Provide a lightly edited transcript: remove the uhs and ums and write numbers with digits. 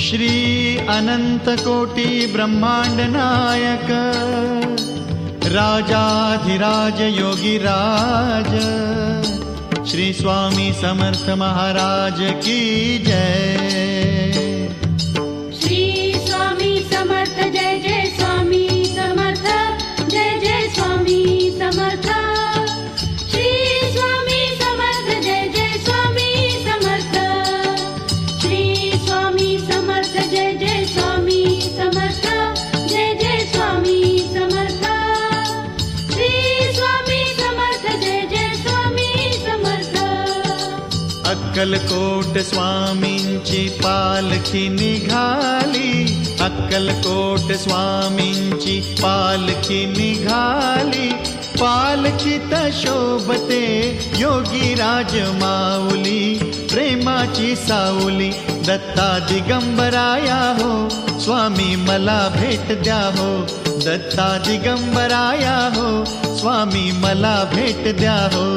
श्री अनंत कोटी ब्रह्मांड नायक राजाधिराज योगीराज श्री स्वामी समर्थ महाराज की जय। श्री स्वामी समर्थ जय जय स्वामी समर्थ जय जय स्वामी समर्थ। श्री स्वामी समर्थ जय जय स्वामी समर्थ। श्री स्वामी समर्थ जय जय स्वामी समर्थ जय जय स्वामी समर्थ। श्री स्वामी समर्थ जय जय स्वामी समर्थ। अक्कलकोट स्वामींची पालखी निघाली, अक्कलकोट स्वामींची पालखी निघाली, पालखीत शोभते योगीराज माऊली, प्रेमाची सावली दत्ता दिगंबराया हो, स्वामी मला भेट द्या हो, दत्ता दिगंबराया हो, स्वामी मला भेट द्या हो।